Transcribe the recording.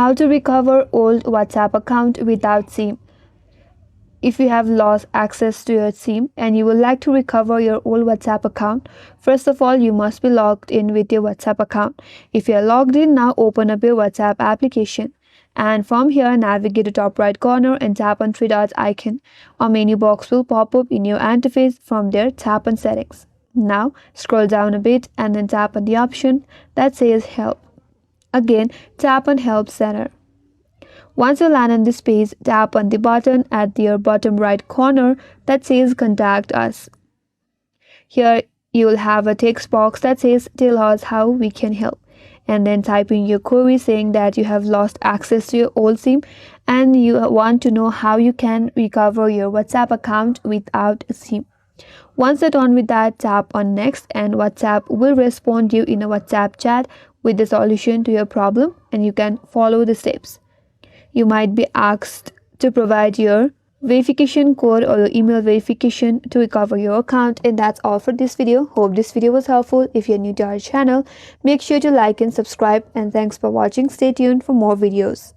How to recover old WhatsApp account without SIM. If you have lost access to your SIM and you would like to recover your old WhatsApp account, first of all, you must be logged in with your WhatsApp account. If you are logged in, now open up your WhatsApp application. And from here, navigate to top right corner and tap on three dots icon. A menu box will pop up in your interface. From there, tap on settings. Now, scroll down a bit and then tap on the option that says help. Again, tap on Help Center. Once you land on this page, tap on the button at the bottom right corner that says Contact Us. Here, you will have a text box that says Tell us how we can help. And then type in your query saying that you have lost access to your old SIM and you want to know how you can recover your WhatsApp account without a SIM. Once you're done with that, tap on Next and WhatsApp will respond you in a WhatsApp chat with the solution to your problem, and you can follow the steps. You might be asked to provide your verification code or your email verification to recover your account. And that's all for this video. Hope this video was helpful. If you're new to our channel, make sure to like and subscribe, and thanks for watching. Stay tuned for more videos.